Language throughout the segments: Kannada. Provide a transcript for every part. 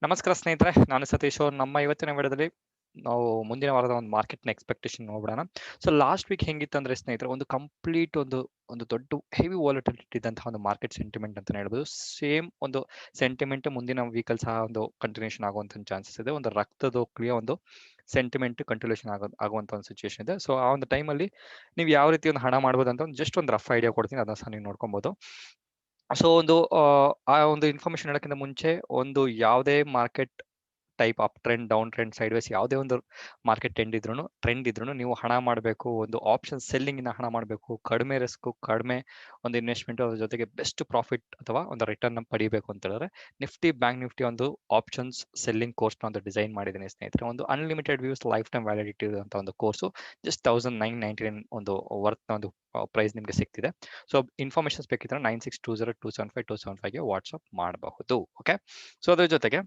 ನಮಸ್ಕಾರ ಸ್ನೇಹಿತರೆ, ನಾನು ಸತೀಶ್. ನಮ್ಮ ಇವತ್ತಿನ ವಿಡಿಯೋದಲ್ಲಿ ನಾವು ಮುಂದಿನ ವಾರದ ಒಂದು ಮಾರ್ಕೆಟ್ನ ಎಕ್ಸ್ಪೆಕ್ಟೇಷನ್ ನೋಡೋಣ. ಸೊ ಲಾಸ್ಟ್ ವೀಕ್ ಹೆಂಗಿತ್ತು ಅಂದ್ರೆ ಸ್ನೇಹಿತರೆ, ಒಂದು ಕಂಪ್ಲೀಟ್ ಒಂದು ದೊಡ್ಡ ಹೆವಿ ವಾಲಟಿಲಿಟಿ ಇದ್ದಂತಹ ಒಂದು ಮಾರ್ಕೆಟ್ ಸೆಂಟಿಮೆಂಟ್ ಅಂತಾನೆ ಹೇಳ್ಬೋದು. ಸೇಮ್ ಒಂದು ಸೆಂಟಿಮೆಂಟ್ ಮುಂದಿನ ವೀಕಲ್ಲಿ ಸಹ ಒಂದು ಕಂಟಿನ್ಯೂಷನ್ ಆಗುವಂತ ಚಾನ್ಸಸ್ ಇದೆ. ಒಂದು ರಕ್ತದೋಕ್ಳಿಯ ಒಂದು ಸೆಂಟಿಮೆಂಟ್ ಕಂಟಿನ್ಯೂಷನ್ ಆಗುವಂತ ಒಂದು ಸಿಚುವೇಶನ್ ಇದೆ. ಸೊ ಆ ಒಂದು ಟೈಮಲ್ಲಿ ನೀವು ಯಾವ ರೀತಿ ಒಂದು ಹಣ ಮಾಡ್ಬೋದು ಅಂತ ಜಸ್ಟ್ ಒಂದು ರಫ್ ಐಡಿಯಾ ಕೊಡ್ತೀನಿ, ಅದನ್ನ ಸಹ ನೀವು ನೋಡ್ಕೊಬಹುದು. ಸೊ ಆ ಒಂದು ಇನ್ಫಾರ್ಮೇಶನ್ ಹೇಳೋಕ್ಕಿಂತ ಮುಂಚೆ, ಒಂದು ಯಾವುದೇ market type up trend, down trend, sideways ಯಾವುದೇ ಒಂದು ಮಾರ್ಕೆಟ್ ಟ್ರೆಂಡ್ ಇದ್ರೂ ನೀವು ಹಣ ಮಾಡಬೇಕು, ಒಂದು ಆಪ್ಷನ್ ಸೆಲ್ಲಿಂಗ್ ಇಂದ ಹಣ ಮಾಡಬೇಕು, ಕಡಿಮೆ ರಿಸ್ಕ್, ಕಡಿಮೆ ಒಂದು ಇನ್ವೆಸ್ಟ್ಮೆಂಟ್, ಅದ್ರ ಜೊತೆಗೆ ಬೆಸ್ಟ್ ಪ್ರಾಫಿಟ್ ಅಥವಾ ಒಂದು ರಿಟರ್ನ್ ಪಡಿಬೇಕು ಅಂತ ಹೇಳಿದ್ರೆ ಬ್ಯಾಂಕ್ ನಿಫ್ಟಿ ಒಂದು ಆಪ್ಷನ್ಸ್ ಸೆಲ್ಲಿಂಗ್ ಕೋರ್ಸ್ ನ ಒಂದು ಡಿಸೈನ್ ಮಾಡಿದ್ದೀನಿ ಸ್ನೇಹಿತರೆ. ಒಂದು unlimited views, life time validity ಅಂತ ಒಂದು ಕೋರ್ಸು ಜಸ್ಟ್ 1999 ಒಂದು ವರ್ತ್ ಒಂದು ಪ್ರೈಸ್ ನಿಮಗೆ ಸಿಗ್ತಿದೆ. ಸೊ ಇನ್ಫಾರ್ಮೇಶನ್ಸ್ ಬೇಕಿದ್ರೆ 9620275275ಗೆ ವಾಟ್ಸ್ಆಪ್ ಮಾಡಬಹುದು. ಓಕೆ, ಸೊ ಅದ್ರ ಜೊತೆಗೆ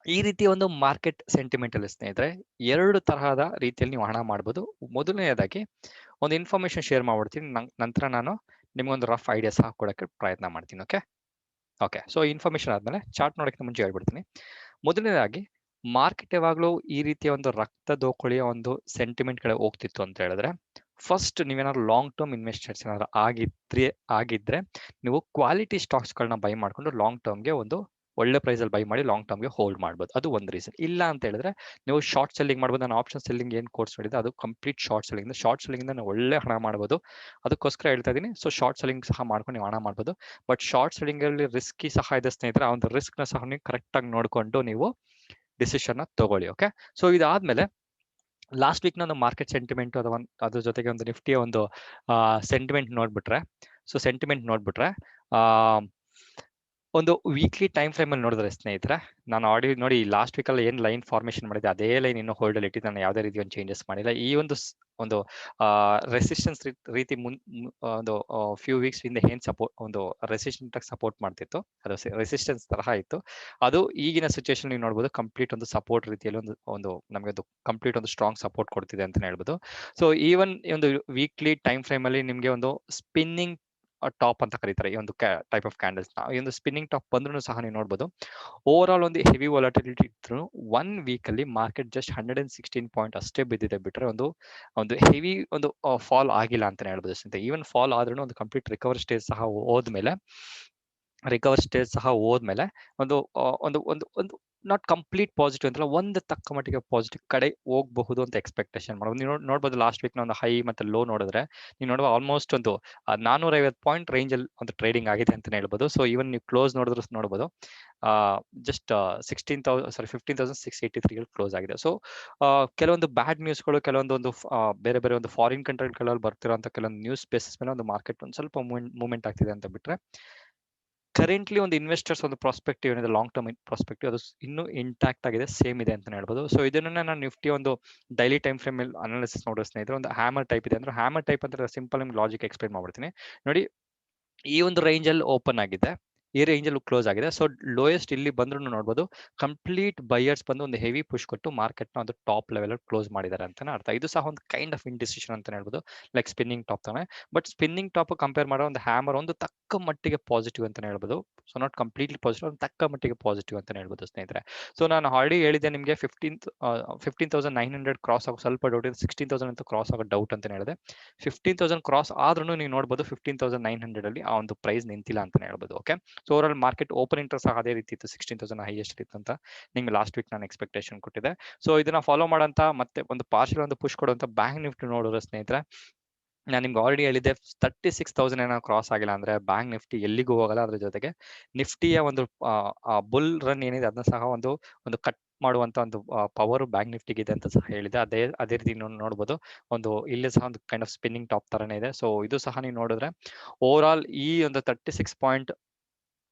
ಈ ರೀತಿ ಒಂದು ಮಾರ್ಕೆಟ್ ಸೆಂಟಿಮೆಂಟ್ ಅಲ್ಲಿ ಸ್ನೇಹಿತರೆ, ಎರಡು ತರಹದ ರೀತಿಯಲ್ಲಿ ನೀವು ಹಣ ಮಾಡ್ಬೋದು. ಮೊದಲನೇದಾಗಿ ಒಂದು ಇನ್ಫಾರ್ಮೇಶನ್ ಶೇರ್ ಮಾಡ್ಬಿಡ್ತೀನಿ, ನಂತರ ನಾನು ನಿಮ್ಗೊಂದು ರಫ್ ಐಡಿಯಾ ಸಹ ಕೊಡೋಕ್ಕೆ ಪ್ರಯತ್ನ ಮಾಡ್ತೀನಿ. ಓಕೆ ಓಕೆ ಸೊ ಇನ್ಫಾರ್ಮೇಶನ್ ಆದ್ಮೇಲೆ ಚಾರ್ಟ್ ನೋಡೋಕ್ಕೆ ಮುಂಚೆ ಹೇಳ್ಬಿಡ್ತೀನಿ. ಮೊದಲನೇದಾಗಿ ಮಾರ್ಕೆಟ್ ಯಾವಾಗಲೂ ಈ ರೀತಿಯ ಒಂದು ರಕ್ತದೋಕಳಿಯ ಒಂದು ಸೆಂಟಿಮೆಂಟ್ ಕಡೆ ಹೋಗ್ತಿತ್ತು ಅಂತ ಹೇಳಿದ್ರೆ, ಫಸ್ಟ್ ನೀವೇನಾದ್ರು ಲಾಂಗ್ ಟರ್ಮ್ ಇನ್ವೆಸ್ಟರ್ಸ್ ಏನಾದ್ರು ಆಗಿದ್ರೆ ನೀವು ಕ್ವಾಲಿಟಿ ಸ್ಟಾಕ್ಸ್ಗಳನ್ನ ಬೈ ಮಾಡ್ಕೊಂಡು ಲಾಂಗ್ ಟರ್ಮ್ಗೆ ಒಂದು ಒಳ್ಳೆ ಪ್ರೈಸಲ್ಲಿ ಬೈ ಮಾಡಿ ಲಾಂಗ್ ಟರ್ಮ್ಗೆ ಹೋಲ್ಡ್ ಮಾಡ್ಬೋದು. ಅದು ಒಂದು ರೀಸನ್. ಇಲ್ಲ ಅಂತ ಹೇಳಿದ್ರೆ ನೀವು ಶಾರ್ಟ್ ಸೆಲ್ಲಿಂಗ್ ಮಾಡ್ಬೋದು. ನಾನು ಆಪ್ಷನ್ ಸೆಲ್ಲಿಂಗ್ ಏನು ಕೋರ್ಸ್ ಮಾಡಿದೆ ಅದು ಕಂಪ್ಲೀಟ್ ಶಾರ್ಟ್ ಸೆಲ್ಲಿಂಗ್ ನಾವು ಒಳ್ಳೆ ಹಣ ಮಾಡ್ಬೋದು. ಅದಕ್ಕೋಸ್ಕರ ಹೇಳ್ತಾ ಇದ್ದೀನಿ. ಸೊ ಶಾರ್ಟ್ ಸೆಲ್ಲಿಂಗ್ ಸಹ ಮಾಡ್ಕೊಂಡು ನೀವು ಹಣ ಮಾಡ್ಬೋದು. ಬಟ್ ಶಾರ್ಟ್ ಸೆಲ್ಲಿಂಗ್ ಅಲ್ಲಿ ರಿಸ್ಕಿ ಸಹ ಇದೆ ಸ್ನೇಹಿತರೆ. ಆ ಒಂದು ರಿಸ್ಕ್ ನ ಸಹ ನೀವು ಕರೆಕ್ಟ್ ಆಗಿ ನೋಡ್ಕೊಂಡು ನೀವು ಡಿಸಿಷನ್ ತಗೊಳ್ಳಿ. ಓಕೆ, ಸೊ ಇದಾದ್ಮೇಲೆ ಲಾಸ್ಟ್ ವೀಕ್ ಒಂದು ಮಾರ್ಕೆಟ್ ಸೆಂಟಿಮೆಂಟ್ ಅಥವಾ ಅದ್ರ ಜೊತೆಗೆ ಒಂದು ನಿಫ್ಟಿಯ ಒಂದು ಸೆಂಟಿಮೆಂಟ್ ನೋಡ್ಬಿಟ್ರೆ, ಆ ಒಂದು ವೀಕ್ಲಿ ಟೈಮ್ ಫ್ರೇಮ್ ಅಲ್ಲಿ ನೋಡಿದ್ರೆ ಸ್ನೇಹಿತರೆ, ನಾನು ನೋಡಿ ಲಾಸ್ಟ್ ವೀಕ್ ಅಲ್ಲಿ ಏನ್ ಲೈನ್ ಫಾರ್ಮೇಶನ್ ಮಾಡಿದೆ ಅದೇ ಲೈನ್ ಇನ್ನೂ ಹೋಲ್ಡ್ ಅಲ್ಲಿ ಇಟ್ಟಿದ್ದು. ನಾನು ಯಾವುದೇ ರೀತಿ ಒಂದು ಚೇಂಜಸ್ ಮಾಡಿಲ್ಲ. ಈ ಒಂದು ರೆಸಿಸ್ಟೆನ್ಸ್ ರೀತಿ ಒಂದು ಫ್ಯೂ ವೀಕ್ಸ್ ಹಿಂದೆ ಏನ್ ಒಂದು ರೆಸಿಸ್ಟೆಂಟ್ ಸಪೋರ್ಟ್ ಮಾಡ್ತಿತ್ತು, ಅದು ರೆಸಿಸ್ಟೆನ್ಸ್ ತರಹ ಇತ್ತು. ಅದು ಈಗಿನ ಸಿಚುವೇಶನ್ ನೀವು ನೋಡಬಹುದು, ಕಂಪ್ಲೀಟ್ ಒಂದು ಸಪೋರ್ಟ್ ರೀತಿಯಲ್ಲಿ ಒಂದು ನಮಗೆ ಒಂದು ಕಂಪ್ಲೀಟ್ ಒಂದು ಸ್ಟ್ರಾಂಗ್ ಸಪೋರ್ಟ್ ಕೊಡ್ತಿದೆ ಅಂತ ಹೇಳ್ಬೋದು. ಸೊ ಈವನ್ ಈ ಒಂದು ವೀಕ್ಲಿ ಟೈಮ್ ಫ್ರೇಮ್ ಅಲ್ಲಿ ನಿಮಗೆ ಒಂದು ಸ್ಪಿನ್ನಿಂಗ್ ಟಾಪ್ ಅಂತ ಕರೀತಾರೆ ಈ ಒಂದು ಟೈಪ್ ಆಫ್ ಕ್ಯಾಂಡಲ್ಸ್. ಈ ಒಂದು ಸ್ಪಿನ್ನಿಂಗ್ ಟಾಪ್ ಬಂದ್ರೂ ಸಹ ನೀವು ನೋಡಬಹುದು. ಓವರ್ ಆಲ್ ಒಂದು ಹೆವಿ ವಾಲಟಿಲಿಟಿ ಇದ್ರು 1 ವೀಕ್ ಅಲ್ಲಿ ಮಾರ್ಕೆಟ್ ಜಸ್ಟ್ 116 ಪಾಯಿಂಟ್ ಅಷ್ಟೇ ಬಿದ್ದಿದೆ ಬಿಟ್ರೆ ಒಂದು ಹೆವಿ ಒಂದು ಫಾಲ್ ಆಗಿಲ್ಲ ಅಂತಾನೆ ಹೇಳ್ಬೋದು. ಈವನ್ ಫಾಲ್ ಆದ್ರೂ ಒಂದು ಕಂಪ್ಲೀಟ್ ರಿಕವರ್ ಸ್ಟೇಜ್ ಸಹ ಹೋದ್ಮೇಲೆ ಒಂದು ಒಂದು ಒಂದು ಒಂದು ನಾಟ್ ಕಂಪ್ಲೀಟ್ ಪಾಸಿಟಿವ್ ಅಂತಲ್ಲ, ಒಂದು ತಕ್ಕ ಮಟ್ಟಿಗೆ ಪಾಸಿಟಿವ್ ಕಡೆ ಹೋಗಬಹುದು ಅಂತ ಎಕ್ಸ್ಪೆಕ್ಟೇಷನ್ ಮಾಡ್ಬೋದು. ನೀವು ನೋಡ್ಬೋದು ಲಾಸ್ಟ್ ವೀಕ್ ಒಂದು ಹೈ ಮತ್ತೆ ಲೋ ನೋಡಿದ್ರೆ ನೀವು ನೋಡುವ ಆಲ್ಮೋಸ್ಟ್ ಒಂದು 450 ಪಾಯಿಂಟ್ ರೇಂಜ್ ಅಲ್ಲಿ ಒಂದು ಟ್ರೇಡಿಂಗ್ ಆಗಿದೆ ಅಂತ ಹೇಳ್ಬೋದು. ಸೊ ಈವನ್ ನೀವು ಕ್ಲೋಸ್ ನೋಡಿದ್ರು ನೋಡಬಹುದು, ಜಸ್ಟ್ 15,683 ಕ್ಲೋಸ್ ಆಗಿದೆ. ಸೊ ಕೆಲವೊಂದು ಬ್ಯಾಡ್ ನ್ಯೂಸ್ಗಳು, ಕೆಲವೊಂದು ಬೇರೆ ಬೇರೆ ಒಂದು ಫಾರಿನ್ ಕಂಟ್ರಿಗಳಲ್ಲಿ ಬರ್ತಿರೋಂಥ ಕೆಲವೊಂದು ನ್ಯೂಸ್ ಬೇಸಿಸ್ ಮೇಲೆ ಒಂದು ಮಾರ್ಕೆಟ್ ಒಂದು ಸ್ವಲ್ಪ ಮೂವ್ಮೆಂಟ್ ಆಗ್ತಿದೆ ಅಂತ ಬಿಟ್ರೆ, ಕರೆಂಟ್ಲಿ ಒಂದು ಇನ್ವೆಸ್ಟರ್ಸ್ ಒಂದು ಪ್ರಾಸ್ಪೆಕ್ಟಿವ್ ಏನಿದೆ, ಲಾಂಗ್ ಟರ್ಮ್ ಪ್ರಾಸ್ಪೆಕ್ಟಿವ್, ಅದು ಇನ್ನೂ ಇಂಟ್ಯಾಕ್ಟ್ ಆಗಿದೆ, ಸೇಮ್ ಇದೆ ಅಂತ ಹೇಳ್ಬೋದು. ಸೊ ಇದನ್ನ ನಾನು ನಿಫ್ಟಿ ಒಂದು ಡೈಲಿ ಟೈಮ್ ಫ್ರೇಮ್ ಅನಾಲಿಸಿಸ್ ನೋಡೋ ಸ್ನೇಹಿತರೆ, ಒಂದು ಹ್ಯಾಮರ್ ಟೈಪ್ ಇದೆ. ಅಂದ್ರೆ ಹ್ಯಾಮರ್ ಟೈಪ್ ಅಂದ್ರೆ ಸಿಂಪಲ್ ನಿಮ್ಗೆ ಲಾಜಿಕ್ ಎಕ್ಸ್ಪ್ಲೈನ್ ಮಾಡ್ಬಿಡ್ತೀನಿ ನೋಡಿ. ಈ ಒಂದು ರೇಂಜ್ ಅಲ್ಲಿ ಓಪನ್ ಆಗಿದೆ, ಈ ರೇಂಜ್ ಅಲ್ಲಿ ಕ್ಲೋಸ್ ಆಗಿದೆ. ಸೊ ಲೋಯೆಸ್ಟ್ ಇಲ್ಲಿ ಬಂದ್ರು ನೋಡಬಹುದು, ಕಂಪ್ಲೀಟ್ ಬೈಯರ್ಸ್ ಬಂದು ಒಂದು ಹೆವಿ ಪುಷ್ ಕೊಟ್ಟು ಮಾರ್ಕೆಟ್ ನ ಒಂದು ಟಾಪ್ ಲೆವೆಲ್ ಅಲ್ಲಿ ಕ್ಲೋಸ್ ಮಾಡಿದ್ದಾರೆ ಅಂತಾನೆ ಅರ್ಥ. ಇದು ಸಹ ಒಂದು ಕೈಂಡ್ ಆಫ್ ಇಂಡಿಸಿಷನ್ ಅಂತ ಹೇಳ್ಬೋದು, ಲೈಕ್ ಸ್ಪಿನ್ನಿಂಗ್ ಟಾಪ್ ತಾನೆ. ಬಟ್ ಸ್ಪಿನ್ನಿಂಗ್ ಟಾಪ್ ಕಂಪೇರ್ ಮಾಡೋ ಒಂದು ಹ್ಯಾಮರ್ ಒಂದು ತಕ್ಕ ಮಟ್ಟಿಗೆ ಪಾಸಿಟಿವ್ ಅಂತ ಹೇಳ್ಬೋದು. ಸೊ ನಾಟ್ ಕಂಪ್ಲೀಟ್ಲಿ ಪಾಸಿಟಿವ್, ಒಂದು ತಕ್ಕ ಮಟ್ಟಿಗೆ ಪಾಸಿಟಿವ್ ಅಂತ ಹೇಳ್ಬೋದು ಸ್ನೇಹಿತರೆ. ಸೊ ನಾನು ಆಲ್ರೆಡಿ ಹೇಳಿದೆ ನಿಮಗೆ 15,900 ಕ್ರಾಸ್ ಆಗೋ ಸ್ವಲ್ಪ ಡೌಟ್ ಇದೆ, 16,000 ಅಂತ ಕ್ರಾಸ್ ಆಗೋ ಡೌಟ್ ಅಂತ ಹೇಳಿದೆ. 15,000 ಕ್ರಾಸ್ ಆದ್ರೂ ನೀವು ನೋಡಬಹುದು 15,900 ಅಲ್ಲಿ ಆ ಒಂದು ಪ್ರೈಸ್ ನಿಂತಿಲ್ಲ ಅಂತ ಹೇಳ್ಬೋದು. Okay, so over all market open interest ಅದೇ ರೀತಿ ಇತ್ತು, 16,000 ಹೈಯೆಸ್ಟ್ ಇತ್ತು ಅಂತ ನಿಮ್ಗೆ ಲಾಸ್ಟ್ ವೀಕ್ ನಾನು ಎಕ್ಸ್ಪೆಕ್ಟೇಷನ್ ಕೊಟ್ಟಿದೆ. ಸೊ ಇದನ್ನ ಫಾಲೋ ಮಾಡೋಂತ ಮತ್ತೆ ಒಂದು ಪಾರ್ಷಲ್ ಒಂದು ಪುಷ್ ಕೊಡುವಂತ ಬ್ಯಾಂಕ್ ನಿಫ್ಟಿ ನೋಡಿದ್ರೆ ಸ್ನೇಹಿತರೆ, ನಾನು ನಿಮ್ಗೆ ಆಲ್ರೆಡಿ ಹೇಳಿದ್ದೆ 36,000 ಏನೋ ಕ್ರಾಸ್ ಆಗಿಲ್ಲ ಅಂದ್ರೆ ಬ್ಯಾಂಕ್ ನಿಫ್ಟಿ ಎಲ್ಲಿಗೂ ಹೋಗಲ್ಲ. ಅದ್ರ ಜೊತೆಗೆ ನಿಫ್ಟಿಯ ಒಂದು ಬುಲ್ ರನ್ ಏನಿದೆ ಅದನ್ನ ಸಹ ಒಂದು ಕಟ್ ಮಾಡುವಂತ ಒಂದು ಪವರ್ ಬ್ಯಾಂಕ್ ನಿಫ್ಟಿಗೆ ಇದೆ ಅಂತ ಸಹ ಹೇಳಿದೆ. ಅದೇ ರೀತಿ ನೋಡಬಹುದು, ಒಂದು ಇಲ್ಲಿ ಸಹ ಒಂದು ಕೈಂಡ್ ಆಫ್ ಸ್ಪಿನ್ನಿಂಗ್ ಟಾಪ್ ತರನೇ ಇದೆ. ಸೊ ಇದು ಸಹ ನೀವು ನೋಡಿದ್ರೆ ಓವರ್ ಆಲ್ ಈ ಒಂದು 36 ಪಾಯಿಂಟ್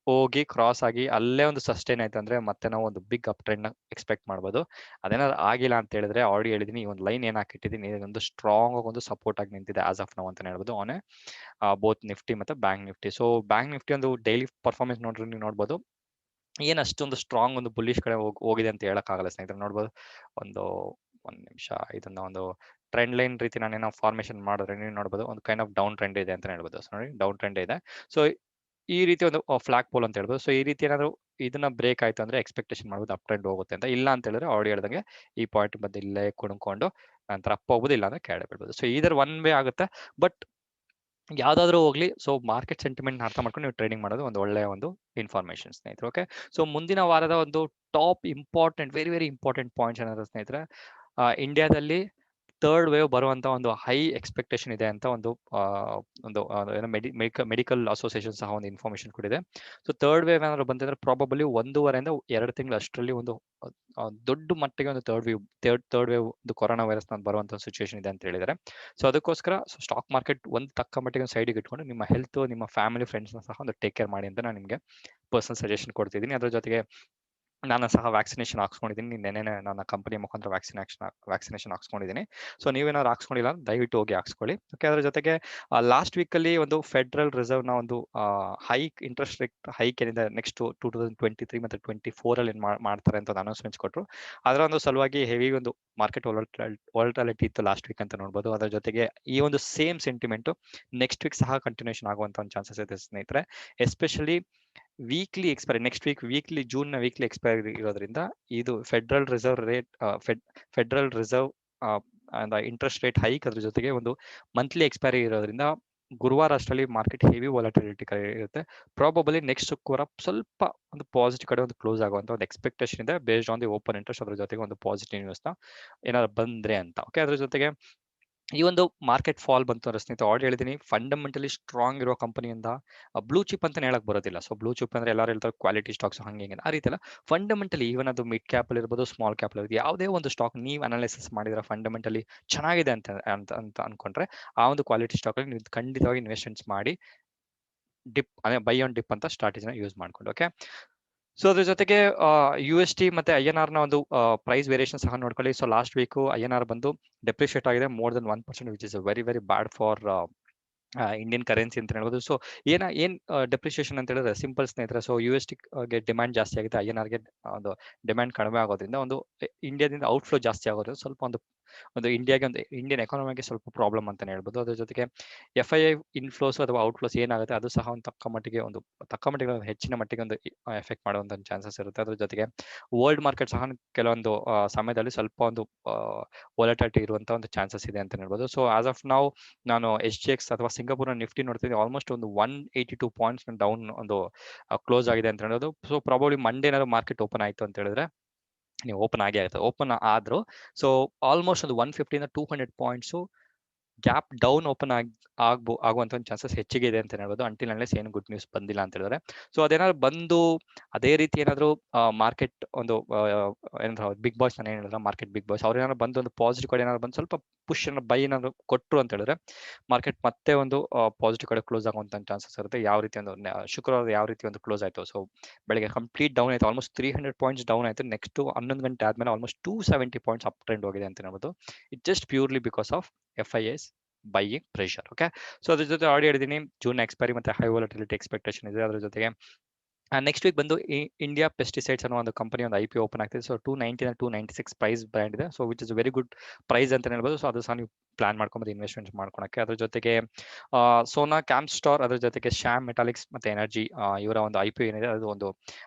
ಹೋಗಿ ಕ್ರಾಸ್ ಆಗಿ ಅಲ್ಲೇ ಒಂದು ಸಸ್ಟೈನ್ ಆಯ್ತು ಅಂದ್ರೆ ಮತ್ತೆ ನಾವು ಒಂದು ಬಿಗ್ ಅಪ್ ಟ್ರೆಂಡ್ ನ ಎಕ್ಸ್ಪೆಕ್ಟ್ ಮಾಡ್ಬೋದು. ಅದೇನಾದ್ರು ಆಗಿಲ್ಲ ಅಂತ ಹೇಳಿದ್ರೆ ಆಲ್ರೆಡಿ ಹೇಳಿದೀನಿ, ಈ ಒಂದು ಲೈನ್ ಏನ್ ಹಾಕಿಟ್ಟಿದ್ದೀನಿ ಒಂದು ಸ್ಟ್ರಾಂಗ್ ಆಗಿ ಒಂದು ಸಪೋರ್ಟ್ ಆಗಿ ನಿಂತಿದೆ ಆಸ್ ಆಫ್ ನಾವು ಅಂತ ಹೇಳ್ಬೋದು ಆನ್ ಬೋತ್ ನಿಫ್ಟಿ ಮತ್ತೆ bank Nifty. So bank Nifty ಒಂದು ಡೈಲಿ ಪರ್ಫಾರ್ಮೆನ್ಸ್ ನೋಡ್ರಿ ನೀವು ನೋಡ್ಬೋದು, ಏನ್ ಅಷ್ಟೊಂದು ಸ್ಟ್ರಾಂಗ್ ಒಂದು ಬುಲ್ಲಿಶ್ ಕಡೆ ಹೋಗಿದೆ ಅಂತ ಹೇಳಕ್ಕಾಗಲ್ಲ ಸ್ನೇಹಿತರೆ. ನೋಡ್ಬೋದು ಒಂದು ಒಂದ್ ನಿಮಿಷ, ಇದನ್ನ ಒಂದು ಟ್ರೆಂಡ್ ಲೈನ್ ರೀತಿ ನಾನೇನೋ ಫಾರ್ಮೇಶನ್ ಮಾಡಿದ್ರೆ ನೀವು ನೋಡ್ಬೋದು ಒಂದು ಕೈಂಡ್ ಆಫ್ ಡೌನ್ ಟ್ರೆಂಡ್ ಇದೆ ಅಂತ ಹೇಳ್ಬೋದು. ಸೊ ನೋಡಿ ಡೌನ್ ಟ್ರೆಂಡ್ ಇದೆ. ಸೊ ಈ ರೀತಿ ಒಂದು ಫ್ಲಾಗ್ ಪೋಲ್ ಅಂತ ಹೇಳ್ಬೋದು. ಸೊ ಈ ರೀತಿ ಏನಾದ್ರು ಇದನ್ನ ಬ್ರೇಕ್ ಆಯ್ತು ಅಂದ್ರೆ ಎಕ್ಸ್ಪೆಕ್ಟೇಷನ್ ಮಾಡ್ಬೋದು ಅಪ್ ಟ್ರೆಂಡ್ ಹೋಗುತ್ತೆ ಅಂತ. ಇಲ್ಲ ಅಂತ ಹೇಳಿದ್ರೆ ಆಲ್ರೆಡಿ ಹೇಳ್ದಂಗೆ ಈ ಪಾಯಿಂಟ್ ಬಂದು ಇಲ್ಲೇ ಕುಣ್ಕೊಂಡು ನಂತರ ಅಪ್ ಹೋಗ್ಬೋದು, ಇಲ್ಲ ಅಂದ್ರೆ ಕೆಳಗಡೆ ಬೀಳ್ಬೋದು. ಸೊ ಇದರ್ ಒನ್ ವೇ ಆಗುತ್ತೆ. ಬಟ್ ಯಾವ್ದಾದ್ರು ಹೋಗ್ಲಿ, ಸೊ ಮಾರ್ಕೆಟ್ ಸೆಂಟಿಮೆಂಟ್ ಅರ್ಥ ಮಾಡ್ಕೊಂಡು ನೀವು ಟ್ರೇಡಿಂಗ್ ಮಾಡೋದು ಒಂದು ಒಳ್ಳೆಯ ಒಂದು ಇನ್ಫಾರ್ಮೇಶನ್ ಸ್ನೇಹಿತರೆ. ಓಕೆ, ಸೊ ಮುಂದಿನ ವಾರದ ಒಂದು top important, very very important points ಏನಾದ್ರು ಸ್ನೇಹಿತರೆ, ಇಂಡಿಯಾದಲ್ಲಿ ಥರ್ಡ್ ವೇವ್ ಬರುವಂತ ಒಂದು ಹೈ ಎಕ್ಸ್ಪೆಕ್ಟೇಷನ್ ಇದೆ ಅಂತ ಒಂದು ಮೆಡಿಕಲ್ ಅಸೋಸಿಯೇಷನ್ ಸಹ ಒಂದು ಇನ್ಫಾರ್ಮೇಶನ್ ಕೊಟ್ಟಿದೆ. ಸೊ ಥರ್ಡ್ ವೇವ್ ಏನಾದ್ರು ಬಂದಿದ್ರೆ ಪ್ರಾಬಬಲಿ 1.5 ಇಂದ 2 ತಿಂಗಳು ಅಷ್ಟರಲ್ಲಿ ಒಂದು ದೊಡ್ಡ ಮಟ್ಟಿಗೆ ಒಂದು ಥರ್ಡ್ ವೇವ್ ಒಂದು ಕೊರೋನಾ ವೈರಸ್ ಬರುವಂತ ಸಿಚುವೇಶನ್ ಇದೆ ಅಂತ ಹೇಳಿದ್ದಾರೆ. ಸೊ ಅದಕ್ಕೋಸ್ಕರ ಸ್ಟಾಕ್ ಮಾರ್ಕೆಟ್ ಒಂದು ತಕ್ಕ ಮಟ್ಟಿಗೆ ಸೈಡ್ಗೆ ಇಟ್ಕೊಂಡು ನಿಮ್ಮ ಹೆಲ್ತ್, ನಿಮ್ಮ ಫ್ಯಾಮಿಲಿ ಫ್ರೆಂಡ್ಸ್ನ ಸಹ ಒಂದು ಟೇಕ್ ಕೇರ್ ಮಾಡಿ ಅಂತ ನಾನು ನಿಮಗೆ ಪರ್ಸನಲ್ ಸಜೆಷನ್ ಕೊಡ್ತಿದ್ದೀನಿ. ಅದ್ರ ಜೊತೆಗೆ ನಾನು ಸಹ ವ್ಯಾಕ್ಸಿನೇಷನ್ ಹಾಕ್ಸ್ಕೊಂಡಿದ್ದೀನಿ. ನೆನ್ನೆ ನನ್ನ ಕಂಪನಿ ಮುಖಾಂತರ ವ್ಯಾಕ್ಸಿನೇಷನ್ ಹಾಕ್ಸ್ಕೊಂಡಿದ್ದೀನಿ. ಸೊ ನೀವೇನಾದ್ರು ಹಾಕ್ಸ್ಕೊಂಡಿಲ್ಲ ದಯವಿಟ್ಟು ಹೋಗಿ ಹಾಕ್ಸ್ಕೊಳ್ಳಿ. ಓಕೆ, ಅದ್ರ ಜೊತೆಗೆ ಲಾಸ್ಟ್ ವೀಕಲ್ಲಿ ಒಂದು ಫೆಡರಲ್ ರಿಸರ್ವ್ನ ಒಂದು ಹೈಕ್, ಇಂಟ್ರೆಸ್ಟ್ ರೇಟ್ ಹೈಕ್ ಏನಿದೆ ನೆಕ್ಸ್ಟ್ 2023 ಮತ್ತು 2024 ಅಲ್ಲಿ ಮಾಡ್ತಾರೆ ಅಂತ ಒಂದು ಅನೌನ್ಸ್ಮೆಂಟ್ಸ್ ಕೊಟ್ಟರು. ಅದರ ಒಂದು ಸಲುವಾಗಿ ಹೆವಿ ಒಂದು ಮಾರ್ಕೆಟ್ ವಾಲಟಾಲಿಟಿ ಇತ್ತು ಲಾಸ್ಟ್ ವೀಕ್ ಅಂತ ನೋಡ್ಬೋದು. ಅದರ ಜೊತೆಗೆ ಈ ಒಂದು ಸೇಮ್ ಸೆಂಟಿಮೆಂಟ್ ನೆಕ್ಸ್ಟ್ ವೀಕ್ ಸಹ ಕಂಟಿನ್ಯೂಷನ್ ಆಗುವಂತ ಒಂದು ಚಾನ್ಸಸ್ ಇದೆ ಸ್ನೇಹಿತರೆ. Especially weekly expiry, next weekly ಜೂನ್ನ ವೀಕ್ಲಿ ಎಕ್ಸ್ಪೈರಿ ಇರೋದ್ರಿಂದ ಇದು federal reserve interest rate hike, ಅದ್ರ ಜೊತೆಗೆ ಒಂದು ಮಂತ್ಲಿ ಎಕ್ಸ್ಪೈರಿ ಇರೋದ್ರಿಂದ ಗುರುವಾರ ಅಷ್ಟರಲ್ಲಿ ಮಾರ್ಕೆಟ್ ಹೆವಿ ವಾಲಟಿಲಿಟಿ ಇರುತ್ತೆ. ಪ್ರಾಬಬಲಿ ನೆಕ್ಸ್ಟ್ ಶುಕ್ರವಾರ ಸ್ವಲ್ಪ ಒಂದು ಪಾಸಿಟಿವ್ ಕಡೆ ಒಂದು ಕ್ಲೋಸ್ ಆಗುವಂತ ಒಂದು ಎಕ್ಸ್ಪೆಕ್ಟೇಷನ್ ಇದೆ based on the open interest. ಅದ್ರ ಜೊತೆಗೆ ಒಂದು ಪಾಸಿಟಿವ್ ನ್ಯೂಸ್ನ ಏನಾದ್ರು ಬಂದ್ರೆ ಅಂತ. ಓಕೆ, ಅದ್ರ ಜೊತೆಗೆ ಈ ಒಂದು ಮಾರ್ಕೆಟ್ ಫಾಲ್ ಬಂತು ಅಂದ್ರೆ ಸ್ನೇಹಿತರೆ, ಆಲ್ರೆಡಿ ಹೇಳಿದ್ದೀನಿ, ಫಂಡಮೆಂಟಲಿ ಸ್ಟ್ರಾಂಗ್ ಇರೋ ಕಂಪನಿಯಿಂದ ಬ್ಲೂ ಚಿಪ್ ಅಂತ ಹೇಳಕ್ ಬರೋದಿಲ್ಲ. ಸೊ ಬ್ಲೂ ಚಿಪ್ ಅಂದ್ರೆ ಎಲ್ಲರೂ ಹೇಳ್ತಾರೆ ಕ್ವಾಲಿಟಿ ಸ್ಟಾಕ್ಸ್ ಹಂಗೆ ಆ ರೀತಿ ಅಲ್ಲ. ಫಂಡಮೆಂಟಲಿ ಈವನ್ ಅದು ಮಿಡ್ ಕ್ಯಾಪ್ ಅಲ್ಲಿ ಇರ್ಬೋದು, ಸ್ಮಾಲ್ ಕ್ಯಾಪ್ ಅಲ್ಲಿ ಯಾವುದೇ ಒಂದು ಸ್ಟಾಕ್ ನೀವು ಅನಾಲಿಸಿಸ್ ಮಾಡಿದ್ರೆ ಫಂಡಮೆಂಟಲಿ ಚೆನ್ನಾಗಿದೆ ಅಂತ ಅನ್ಕೊಂಡ್ರೆ ಆ ಒಂದು ಕ್ವಾಲಿಟಿ ಸ್ಟಾಕ್ ಅಲ್ಲಿ ನೀವು ಖಂಡಿತವಾಗಿ ಇನ್ವೆಸ್ಟ್ಮೆಂಟ್ಸ್ ಮಾಡಿ ಡಿಪ್ ಅಂದ್ರೆ ಬೈ ಆನ್ ಡಿಪ್ ಅಂತ ಸ್ಟ್ರಾಟಜಿನ ಯೂಸ್ ಮಾಡ್ಕೊಂಡು. ಓಕೆ, ಸೊ ಅದ್ರ ಜೊತೆಗೆ USD ಮತ್ತೆ INR ನ ಒಂದು ಪ್ರೈಸ್ ವೇರಿಯೇಷನ್ ಸಹ ನೋಡ್ಕೊಳ್ಳಿ. ಸೊ ಲಾಸ್ಟ್ ವೀಕ್ INR ಬಂದು ಡೆಪ್ರಿಷಿಯೇಟ್ ಆಗಿದೆ more than 1%, which is very very bad for Indian currency ಅಂತ ಹೇಳ್ಬೋದು. ಸೊ ಏನ್ ಡೆಪ್ರಿಷಿಯೇಷನ್ ಅಂತ ಹೇಳಿದ್ರೆ ಸಿಂಪಲ್ ಸ್ನೇಹಿತರೆ. ಸೊ USD ಗೆ ಡಿಮ್ಯಾಂಡ್ ಜಾಸ್ತಿ ಆಗಿದೆ, INR ಗೆ ಒಂದು ಡಿಮ್ಯಾಂಡ್ ಕಡಿಮೆ ಆಗೋದ್ರಿಂದ ಒಂದು ಇಂಡಿಯಾದಿಂದ ಔಟ್ಫ್ಲೋ ಜಾಸ್ತಿ ಆಗೋದ್ರಿಂದ ಸ್ವಲ್ಪ ಒಂದು ಇಂಡಿಯಾಗೆ, ಒಂದು ಇಂಡಿಯನ್ ಎಕಾನಮಿಗೆ ಸ್ವಲ್ಪ ಪ್ರಾಬ್ಲಮ್ ಅಂತಾನೆ ಹೇಳ್ಬೋದು. ಅದ್ರ ಜೊತೆಗೆ FII ಇನ್ಫ್ಲೋಸ್ ಅಥವಾ ಔಟ್ಫ್ಲೋಸ್ ಏನಾಗುತ್ತೆ ಅದು ಸಹ ಒಂದು ತಕ್ಕ ಮಟ್ಟಿಗೆ ಹೆಚ್ಚಿನ ಮಟ್ಟಿಗೆ ಒಂದು ಎಫೆಕ್ಟ್ ಮಾಡುವಂತ ಚಾನ್ಸಸ್ ಇರುತ್ತೆ. ಅದ್ರ ಜೊತೆಗೆ ವರ್ಲ್ಡ್ ಮಾರ್ಕೆಟ್ ಸಹ ಕೆಲವೊಂದು ಸಮಯದಲ್ಲಿ ಸ್ವಲ್ಪ ಒಂದು ವಾಲಟಾಲಿಟಿ ಇರುವಂತ ಒಂದು ಚಾನ್ಸಸ್ ಇದೆ ಅಂತ ಹೇಳ್ಬೋದು. ಸೊ ಆಸ್ ಆಫ್ ನಾವು ನಾನು SGX ಅಥವಾ ಸಿಂಗಾಪುರ್ನ ನಿಫ್ಟಿ ನೋಡ್ತಿದ್ದೆ, ಆಲ್ಮೋಸ್ಟ್ ಒಂದು 182 ಪಾಯಿಂಟ್ಸ್ ಡೌನ್ ಒಂದು ಕ್ಲೋಸ್ ಆಗಿದೆ ಅಂತ ಹೇಳೋದು. ಸೊ ಪ್ರಾಬಬ್ಲಿ ಮಂಡೇ ಏನಾದ್ರು ಮಾರ್ಕೆಟ್ ಓಪನ್ ಆಯ್ತು ಅಂತ ಹೇಳಿದ್ರೆ, ನೀವು ಓಪನ್ ಆಗೇ ಆಗುತ್ತೆ, ಓಪನ್ ಆದ್ರೂ ಸೊ ಆಲ್ಮೋಸ್ಟ್ ಒಂದು 150 ಇಂದ 200 ಪಾಯಿಂಟ್ಸ್ ಗ್ಯಾಪ್ ಡೌನ್ ಓಪನ್ ಆಗುವಂತ ಒಂದು ಚಾನ್ಸಸ್ ಹೆಚ್ಚಿಗೆ ಇದೆ ಅಂತ ಹೇಳ್ಬೋದು, ಅಂಟಿಲ್ ಅನ್ಲೆಸ್ ಏನು ಗುಡ್ ನ್ಯೂಸ್ ಬಂದಿಲ್ಲ ಅಂತ ಹೇಳಿದ್ರೆ. ಸೊ ಅದೇನಾದ್ರು ಬಂದು ಅದೇ ರೀತಿ ಏನಾದ್ರು ಮಾರ್ಕೆಟ್ ಒಂದು ಏನಾದ್ರು ಬಿಗ್ ಬಾಯ್ಸ್, ನಾನು ಹೇಳಿದ್ರೆ ಮಾರ್ಕೆಟ್ ಬಿಗ್ ಬಾಯ್ಸ್ ಅವ್ರು ಏನಾದ್ರು ಬಂದು ಒಂದು ಪಾಸಿಟಿವ್ ಕಡೆ ಏನಾದ್ರು ಬಂದು ಸ್ವಲ್ಪ ಪುಷ್ ಬೈ ಏನಾದ್ರು ಕೊಟ್ಟರು ಅಂತ ಹೇಳಿದ್ರೆ ಮಾರ್ಕೆಟ್ ಮತ್ತೆ ಒಂದು ಪಾಸಿಟಿವ್ ಕಡೆ ಕ್ಲೋಸ್ ಆಗುವಂತ ಚಾನ್ಸಸ್ ಇರುತ್ತೆ. ಯಾವ ರೀತಿ ಒಂದು ಶುಕ್ರವಾರ ಯಾವ ರೀತಿ ಒಂದು ಕ್ಲೋಸ್ ಆಯ್ತು, ಸೊ ಬೆಳಗ್ಗೆ ಕಂಪ್ಲೀಟ್ ಡೌನ್ ಆಯ್ತು, ಆಲ್ಮೋಸ್ಟ್ 300 ಪಾಯಿಂಟ್ಸ್ ಡೌನ್ ಆಯ್ತು. ನೆಕ್ಸ್ಟ್ 11 ಗಂಟೆ ಆದ್ಮೇಲೆ ಆಲ್ಮೋಸ್ಟ್ 270 ಪಾಯಿಂಟ್ಸ್ ಅಪ್ ಟ್ರೆಂಡ್ ಹೋಗಿದೆ ಅಂತ ಹೇಳ್ಬೋದು. It just purely because of FIIs buying pressure. Okay, so ಅದ್ರ ಜೊತೆ ಆಲ್ರೆಡಿ ಹೇಳಿದ್ದೀನಿ ಜೂನ್ ಎಕ್ಸ್ಪೈರಿ ಮತ್ತೆ ಹೈ ವಾಲಟಿಲಿಟಿ ಎಕ್ಸ್ಪೆಕ್ಟೇಷನ್ ಇದೆ. ಅದ್ರ ಜೊತೆಗೆ ನೆಕ್ಸ್ಟ್ ವೀಕ್ ಬಂದು ಇಂಡಿಯಾ ಪೆಸ್ಟಿಸೈಡ್ಸ್ ಅನ್ನೋ ಒಂದು ಕಂಪನಿ ಒಂದು IPO ಓಪನ್ ಆಗ್ತಿದೆ. ಸೊ 290 296 ಪ್ರೈಸ್ ಬ್ರ್ಯಾಂಡ್ ಇದೆ. So which is very good price ಅಂತ ಹೇಳ್ಬೋದು. ಸೊ ಅದು ಸಹ ನೀವು ಪ್ಲಾನ್ ಮಾಡ್ಕೊಂಬೋದು ಇನ್ವೆಸ್ಟ್ಮೆಂಟ್ ಮಾಡ್ಕೊಳಕ್ಕೆ. ಅದ್ರ ಜೊತೆಗೆ ಸೋನಾ ಕ್ಯಾಂಪ್ ಸ್ಟಾರ್, ಅದ್ರ ಜೊತೆಗೆ ಶ್ಯಾಮ್ ಮೆಟಾಲಿಕ್ಸ್ ಮತ್ತೆ ಎನರ್ಜಿ ಇವರ ಒಂದು IPO ಏನಿದೆ ಅದು ಒಂದು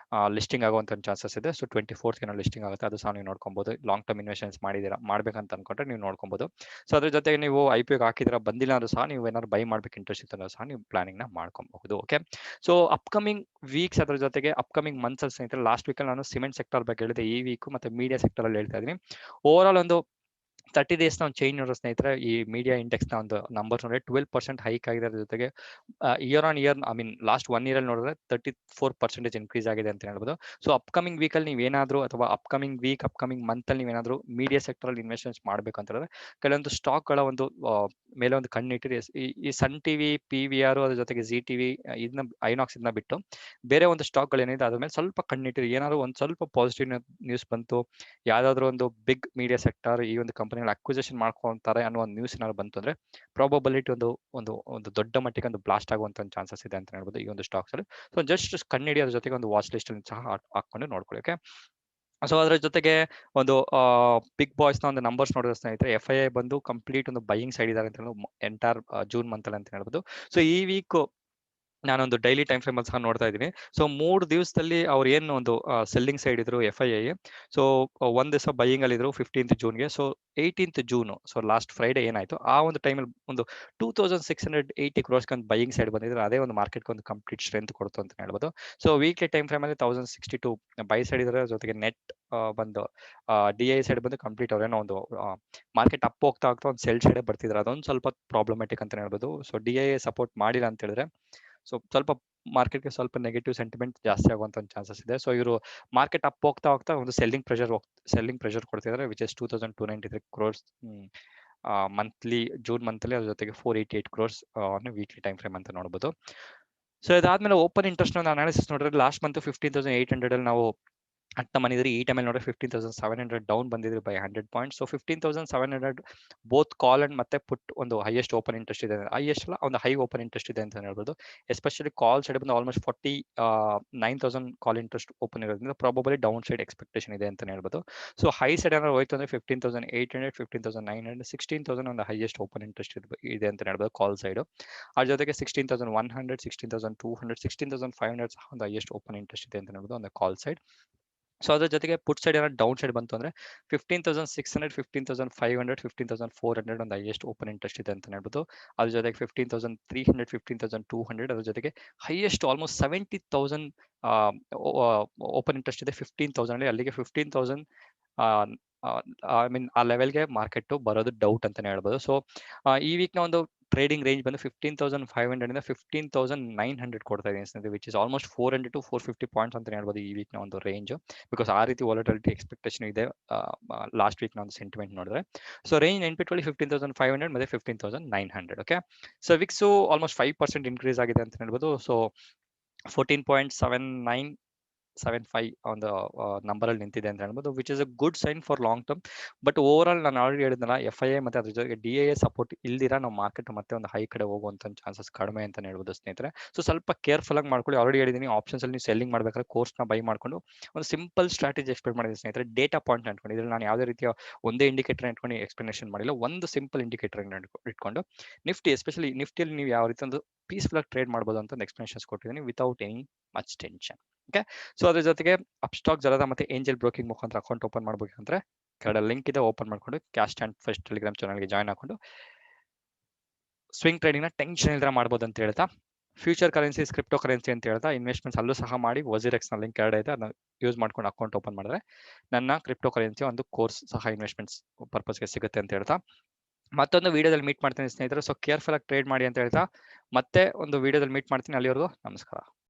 ಲಿಸ್ಟಿಂಗ್ ಆಗುವಂತ ಚಾನ್ಸಸ್ ಇದೆ. ಸೊ 24th ಏನೋ ಲಿಸ್ಟಿಂಗ್ ಆಗುತ್ತೆ, ಅದು ಸಹ ನೀವು ನೋಡ್ಕೊಬಹುದು. ಲಾಂಗ್ ಟರ್ಮ್ ಇನ್ವೆಸ್ಟ್ಮೆಂಟ್ಸ್ ಮಾಡ್ಬೇಕಂತ ಅನ್ಕೊಂಡ್ರೆ ನೀವು ನೋಡ್ಕೊಬಹುದು. ಸೊ ಅದ್ರ ಜೊತೆಗೆ ನೀವು IPO ಹಾಕಿದ್ರೆ ಬಂದಿಲ್ಲ ಅಂದ್ರೂ ಸಹ ನೀವು ಏನಾದ್ರು ಬೈ ಮಾಡ್ಬೇಕು ಇಂಟ್ರೆಸ್ಟ್ ಇತ್ತು ಸಹ ನೀವು ಪ್ಲಾನಿಂಗ್ ನ ಮಾಡ್ಕೊಬಹುದು. ಓಕೆ, ಸೊ ಅಪ್ಕಮಿಂಗ್ ವೀಕ್ಸ್ ಅದ್ರ ಜೊತೆಗೆ ಅಪ್ಕಮಿಂಗ್ ಮಂತ್ಸ್ ಅಲ್ಲಿ ಸ್ನೇಹಿತರೆ, ಲಾಸ್ಟ್ ವೀಕ್ ಅಲ್ಲಿ ನಾನು ಸಿಮೆಂಟ್ ಸೆಕ್ಟರ್ ಬಗ್ಗೆ ಹೇಳಿದೆ, ಈ ವೀಕ್ ಮತ್ತೆ ಮೀಡಿಯಾ ಸೆಕ್ಟರ್ ಅಲ್ಲಿ ಹೇಳ್ತಾ ಇದೀನಿ. ಓವರ್ ಆಲ್ ಒಂದು 30 days ಒಂದು ಚೇಂಜ್ ನೋಡೋ ಸ್ನೇಹಿತರೆ, ಈ ಮೀಡಿಯಾ ಇಂಡೆಕ್ಸ್ ನ ಒಂದು ನಂಬರ್ಸ್ ನೋಡಿದ್ರೆ 12% ಹೈಕ್ ಆಗಿದೆ. ಅದ್ರ ಜೊತೆಗೆ year on year last 1 year ಅಲ್ಲಿ ನೋಡಿದ್ರೆ 34% ಇನ್ಕ್ರೀಸ್ ಆಗಿದೆ ಅಂತ ಹೇಳ್ಬೋದು. ಸೊ ಅಪ್ಕಮಿಂಗ್ ವೀಕ್ ಅಲ್ಲಿ ನೀವೇನಾದ್ರೂ ಅಥವಾ ಅಪ್ಕಮಿಂಗ್ ಮಂತ್ ಅಲ್ಲಿ ನೀವೇನಾದ್ರೂ ಮೀಡಿಯಾ ಸೆಕ್ಟರ್ ಅಲ್ಲಿ ಇನ್ವೆಸ್ಟ್ಮೆಂಟ್ಸ್ ಮಾಡ್ಬೇಕು ಅಂತ ಹೇಳಿದ್ರೆ ಕೆಲವೊಂದು ಸ್ಟಾಕ್ ಗಳ ಒಂದು ಮೇಲೆ ಒಂದು ಕಣ್ಣಿಟ್ಟಿರಿ. ಈ ಸನ್ ಟಿವಿ, PVR, ಅದ್ರ ಜೊತೆಗೆ ZTV, ಇದನ್ನ ಐನಾಕ್ಸ್ ಇದನ್ನ ಬಿಟ್ಟು ಬೇರೆ ಒಂದು ಸ್ಟಾಕ್ ಗಳು ಏನಿದೆ ಅದ್ರ ಮೇಲೆ ಸ್ವಲ್ಪ ಕಣ್ಣಿಟ್ಟಿರಿ. ಏನಾದ್ರು ಒಂದು ಸ್ವಲ್ಪ ಪಾಸಿಟಿವ್ ನ್ಯೂಸ್ ಬಂತು, ಯಾವ್ದಾದ್ರು ಒಂದು ಬಿಗ್ ಮೀಡಿಯಾ ಸೆಕ್ಟರ್ ಈ ಒಂದು ಕಂಪನಿ ಅಕ್ವಿಸಿಷನ್ ಮಾಡ್ಕೊಂತಾರೆ ಅನ್ನೋ ಒಂದು ನ್ಯೂಸ್ ಏನಾದ್ರು ಬಂತು ಅಂದ್ರೆ ಪ್ರಾಬಬಿಲಿಟಿ ಒಂದು ದೊಡ್ಡ ಮಟ್ಟಿಗೆ ಒಂದು ಬ್ಲಾಸ್ಟ್ ಆಗುವಂತ ಚಾನ್ಸಸ್ ಇದೆ ಅಂತ ಹೇಳ್ಬೋದು ಈ ಒಂದು ಸ್ಟಾಕ್ಸ್ ಅಲ್ಲಿ. ಸೊ ಜಸ್ಟ್ ಕಣ್ಣಿಡಿ, ಅದ್ರ ಜೊತೆಗೆ ಒಂದು ವಾಚ್ ಲಿಸ್ಟ್ ಸಹ ಹಾಕೊಂಡು ನೋಡ್ಕೊಳ್ಳಿ. ಓಕೆ, ಸೊ ಅದ್ರ ಜೊತೆಗೆ ಒಂದು ಬಿಗ್ ಬಾಯ್ಸ್ ನ ಒಂದು ನಂಬರ್ಸ್ ನೋಡಿದ್ರೆ ಸ್ನೇಹಿತರೆ, FII ಬಂದು ಕಂಪ್ಲೀಟ್ ಒಂದು ಬೈಯಿಂಗ್ ಸೈಡ್ ಇದಾರೆ ಅಂತ ಹೇಳೋದು ಎಂಟೈರ್ ಜೂನ್ ಮಂತ್ ಅಲ್ಲಿ ಅಂತ ಹೇಳ್ಬೋದು. ಸೊ ಈ ವೀಕ್ ನಾನೊಂದು ಡೈಲಿ ಟೈಮ್ ಫ್ರೇಮ್ ಅಲ್ಲಿ ಸಹ ನೋಡ್ತಾ ಇದ್ದೀನಿ. ಸೊ 3 ದಿವಸದಲ್ಲಿ ಅವ್ರು ಏನು ಒಂದು ಸೆಲ್ಲಿಂಗ್ ಸೈಡ್ ಇದ್ರು FII. ಸೊ ಒಂದ್ ದಿವಸ ಬೈಯಿಂಗ್ ಅಲ್ಲಿ ಇದ್ರು 15th ಜೂನ್ಗೆ. So 18th June, so last Friday ಏನಾಯ್ತು, ಆ ಒಂದು ಟೈಮಲ್ಲಿ ಒಂದು 2680 ಕ್ರೋರ್ಸ್ ಒಂದು ಬೈಯಿಂಗ್ ಸೈಡ್ ಬಂದಿದ್ರು. ಅದೇ ಒಂದು ಮಾರ್ಕೆಟ್ ಒಂದು ಕಂಪ್ಲೀಟ್ ಸ್ಟ್ರೆಂತ್ ಕೊಡ್ತು ಅಂತ ಹೇಳ್ಬೋದು. ಸೊ ವೀಕ್ಲಿ ಟೈಮ್ ಫ್ರೇಮ್ ಅಲ್ಲಿ 1062 ಬೈ ಸೈಡ್ ಇದ್ರೆ, ಜೊತೆಗೆ ನೆಟ್ ಬಂದು DI ಸೈಡ್ ಬಂದು ಕಂಪ್ಲೀಟ್ ಅವ್ರೇನೋ ಒಂದು ಮಾರ್ಕೆಟ್ ಅಪ್ ಹೋಗ್ತಾ ಒಂದು ಸೆಲ್ ಸೈಡ್ ಬರ್ತಿದ್ರು. ಅದೊಂದು ಸ್ವಲ್ಪ ಪ್ರಾಬ್ಲಮ್ಯಾಟಿಕ್ ಅಂತ ಹೇಳ್ಬೋದು. ಸೊ DI ಸಪೋರ್ಟ್ ಮಾಡಿಲ್ಲ ಅಂತ ಹೇಳಿದ್ರೆ, ಸೊ ಸ್ವಲ್ಪ ಮಾರ್ಕೆಟ್ಗೆ ಸ್ವಲ್ಪ ನೆಗೆಟಿವ್ ಸೆಂಟಿಮೆಂಟ್ ಜಾಸ್ತಿ ಆಗುವಂತ ಒಂದು ಚಾನ್ಸಸ್ ಇದೆ. ಸೊ ಇವರು ಮಾರ್ಕೆಟ್ ಅಪ್ ಹೋಗ್ತಾ ಒಂದು ಸೆಲ್ಲಿಂಗ್ ಪ್ರೆಷರ್ ಕೊಡ್ತಿದ್ದಾರೆ, which is 2293 crores monthly, June ಮಂತಲ್ಲಿ. ಅದ್ರ ಜೊತೆಗೆ 488 ಕ್ರೋರ್ಸ್ ವೀಕ್ಲಿ ಟೈಮ್ ಫ್ರೇಮ್ ಅಂತ ನೋಡಬಹುದು. ಸೊ ಇದಾದ್ಮೇಲೆ ಓಪನ್ ಇಂಟ್ರೆಸ್ಟ್ ಅನಾಲಿಸಿಸ್ ನೋಡಿದ್ರೆ, ಲಾಸ್ಟ್ ಮಂತ್ 15,800 ಅಲ್ಲಿ ನಾವು ಅಟ್ ಮನಿದ್ರಿ. ಈ ಟೈಮಲ್ಲಿ ನೋಡಿದ್ರೆ 15,700 ಡೌನ್ ಬಂದಿದ್ರು by 100 points. So 15,700 both call and ಮತ್ತೆ ಪುಟ್ ಒಂದು ಹೈಯೆಸ್ಟ್ ಓಪನ್ ಇಂಟ್ರೆಸ್ಟ್ ಇದೆ, ಹೈಯೆಸ್ಟ್ ಅಲ್ಲ, ಒಂದು ಹೈ ಓಪನ್ ಇಂಟ್ರೆಸ್ಟ್ ಇದೆ ಅಂತ ಹೇಳ್ಬೋದು. ಎಸ್ಪೆಷಲಿ ಕಾಲ್ ಸೈಡ್ ಬಂದು ಆಲ್ಮೋಸ್ಟ್ 49,000 ಕಾಲ್ ಇಂಟ್ರೆಸ್ಟ್ ಓಪನ್ ಇರೋದ್ರಿಂದ ಪ್ರಾಬಬಲಿ ಡೌನ್ ಸೈಡ್ ಎಕ್ಸ್ಪೆಕ್ಟೇಷನ್ ಇದೆ ಅಂತ ಹೇಳ್ಬೋದು. ಸೊ ಹೈ ಸೈಡ್ ಏನಾದ್ರು ಹೋಯ್ತು ಅಂದ್ರೆ 15,800, 15,900, 16,000 ಒಂದು ಹೈಯೆಸ್ಟ್ ಓಪನ್ ಇಂಟ್ರೆಸ್ಟ್ ಇದೆ ಅಂತ ಹೇಳ್ಬೋದು ಕಾಲ್ ಸೈಡ್. ಅದ್ರ ಜೊತೆಗೆ 16,100, 16,200, 16,500 ಸಹ ಒಂದು ಹೈಯೆಸ್ಟ್ ಓಪನ್ ಇಂಟ್ರೆಸ್ಟ್ ಇದೆ ಅಂತ ಹೇಳ್ಬೋದು ಒಂದು ಕಾಲ್ ಸೈಡ್. ಸೊ ಅದ್ರ ಜೊತೆಗೆ ಪುಟ್ ಸೈಡ್ ಏನಾದ್ರು ಡೌನ್ ಸೈಡ್ ಬಂತು ಅಂದ್ರೆ 15,600, 15,500, 15,400 ಒಂದು ಹೈಯೆಸ್ಟ್ ಓಪನ್ ಇಂಟ್ರೆಸ್ಟ್ ಇದೆ ಅಂತ ಹೇಳ್ಬೋದು. ಅದ್ರ ಜೊತೆಗೆ 15,300, 15,200, ಅದ್ರ ಜೊತೆಗೆ ಹೈಯೆಸ್ಟ್ ಆಲ್ಮೋಸ್ಟ್ 70,000 ಓಪನ್ ಇಂಟ್ರೆಸ್ಟ್ ಇದೆ 15,000. ಅಲ್ಲಿಗೆ 15,000 ಐ ಮೀನ್ ಆ ಲೆವೆಲ್ಗೆ ಮಾರ್ಕೆಟ್ ಬರೋದು ಡೌಟ್ ಅಂತಾನೆ ಹೇಳ್ಬೋದು. ಸೊ ಈ ವೀಕ್ ನ ಒಂದು ಟ್ರೇಡಿಂಗ್ ರೇಂಜ್ ಬಂದು 15,500 ಇಂದ 15,900 ಕೊಡ್ತಾ ಇದೆ ಸ್ನೇಹಿತರೆ, which is almost 400 to 450 points ಅಂತ ಹೇಳ್ಬೋದು ಈ ವೀಕ್ ನ ಒಂದು ರೇಂಜ್. ಬಿಕಾಸ್ ಆ ರೀತಿ ವಾಲಟಿಲಿಟಿ ಎಕ್ಸ್ಪೆಕ್ಟೇಷನ್ ಇದೆ ಲಾಸ್ಟ್ ವೀಕ್ ನ ಒಂದು ಸೆಂಟಿಮೆಂಟ್ ನೋಡಿದ್ರೆ. ಸೊ ರೇಂಜ್ ನೆನ್ಪಿಟ್ಕೊಳ್ಳಿ 15,500 ಮತ್ತೆ 15,900. Okay, so Vicks almost 5% increase ಆಗಿದೆ ಅಂತ ಹೇಳ್ಬೋದು. ಸೊ 14.7975 ಒಂದು ನಂಬರ್ ಅಲ್ಲಿ ನಿಂತಿದೆ ಅಂತ ಹೇಳ್ಬೋದು, which is a good sign for long term. But over all ನಾನು ಆಲ್ರೆಡಿ ಹೇಳಿದ್ನಲ್ಲ, FII ಮತ್ತೆ ಅದ್ರ ಜೊತೆಗೆ DIA ಸಪೋರ್ಟ್ ಇಲ್ದಿರ ನಾವು ಮಾರ್ಕೆಟ್ ಮತ್ತೆ ಒಂದು ಹೈ ಕಡೆ ಹೋಗುವಂತ ಚಾನ್ಸಸ್ ಕಡಿಮೆ ಅಂತ ಹೇಳ್ಬೋದು ಸ್ನೇಹಿತರೆ. ಸೊ ಸ್ವಲ್ಪ ಕೇರ್ಫುಲ್ ಆಗಿ ಮಾಡ್ಕೊಳ್ಳಿ. ಆಲ್ರೆಡಿ ಹೇಳಿದೀನಿ, ಆಪ್ಷನ್ಸ್ ಅಲ್ಲಿ ನೀವು ಸೆಲ್ಲಿಂಗ್ ಮಾಡ್ಬೇಕಾದ್ರೆ ಕೋರ್ಸ್ ನ ಬೈ ಮಾಡ್ಕೊಂಡು ಒಂದು ಸಿಂಪಲ್ ಸ್ಟ್ರಾಟಜಿ ಎಕ್ಸ್ಪ್ಲೇನ್ ಮಾಡಿದ್ದೀನಿ ಸ್ನೇಹಿತರೆ. ಡೇಟಾ ಪಾಯಿಂಟ್ ಅನ್ಕೊಂಡು, ಇದ್ರಲ್ಲಿ ನಾನು ಯಾವುದೇ ರೀತಿಯ ಒಂದೇ ಇಂಡಿಕೇಟರ್ ಇಟ್ಕೊಂಡು ಎಕ್ಸ್ಪ್ಲನೇಷನ್ ಮಾಡಿಲ್ಲ. ಒಂದು ಸಿಂಪಲ್ ಇಂಡಿಕೇಟರ್ ಇಟ್ಕೊಂಡು ನಿಫ್ಟಿ, ಎಸ್ಪೆಷಲಿ ನಿಫ್ಟಿಯಲ್ಲಿ ನೀವು ಯಾವ ರೀತಿ ಒಂದು ಪೀಸ್ಫುಲ್ ಆಗಿ ಟ್ರೇಡ್ ಮಾಡ್ಬೋದು ಅಂತ ಒಂದು ಎಕ್ಸ್ಪ್ಲನೇಷನ್ಸ್ ಕೊಟ್ಟಿದ್ದೀನಿ without any much tension. Okay, so ಅದ್ರ ಜೊತೆಗೆ ಅಪ್ಸ್ಟಾಕ್, ಜಲದ ಮತ್ತೆ ಏಂಜಲ್ ಬ್ರೋಕಿಂಗ್ ಮುಖಾಂತರ ಅಕೌಂಟ್ ಓಪನ್ ಮಾಡ್ಬೇಕಂದ್ರೆ ಕೆಳಗಡೆ ಲಿಂಕ್ ಇದೆ, ಓಪನ್ ಮಾಡ್ಕೊಂಡು ಕ್ಯಾಶ್ ಅಂಡ್ ಫಸ್ಟ್ ಟೆಲಿಗ್ರಾಮ್ ಚಾನಲ್ಗೆ ಜಾಯ್ನ್ ಹಾಕೊಂಡು ಸ್ವಿಂಗ್ ಟ್ರೇಡಿಂಗ್ ನ ಟೆನ್ಷನ್ ಇಲ್ಲದೆ ಮಾಡ್ಬೋದು ಅಂತ ಹೇಳ್ತಾ, ಫ್ಯೂಚರ್ ಕರೆನ್ಸೀಸ್, ಕ್ರಿಪ್ಟೋ ಕರೆನ್ಸಿ ಅಂತ ಹೇಳ್ತಾ ಇನ್ವೆಸ್ಟ್ಮೆಂಟ್ಸ್ ಅಲ್ಲೂ ಸಹ ಮಾಡಿ. ವಜಿರೆಕ್ಸ್ ನ ಲಿಂಕ್ ಕೆಳಗಡೆ ಇದೆ, ಅದನ್ನ ಯೂಸ್ ಮಾಡ್ಕೊಂಡು ಅಕೌಂಟ್ ಓಪನ್ ಮಾಡಿದ್ರೆ ನನ್ನ ಕ್ರಿಪ್ಟೋ ಕರೆನ್ಸಿ ಒಂದು ಕೋರ್ಸ್ ಸಹ ಇನ್ವೆಸ್ಟ್ಮೆಂಟ್ಸ್ ಪರ್ಪಸ್ಗೆ ಸಿಗುತ್ತೆ ಅಂತ ಹೇಳ್ತಾ, ಮತ್ತೊಂದು ವಿಡಿಯೋದಲ್ಲಿ ಮೀಟ್ ಮಾಡ್ತೀನಿ ಸ್ನೇಹಿತರೆ. ಸೊ ಕೇರ್ಫುಲ್ ಆಗಿ ಟ್ರೇಡ್ ಮಾಡಿ ಅಂತ ಹೇಳ್ತಾ ಮತ್ತೆ ಒಂದು ವಿಡಿಯೋದಲ್ಲಿ ಮೀಟ್ ಮಾಡ್ತೀನಿ. ಅಲ್ಲಿವರೆಗೂ ನಮಸ್ಕಾರ.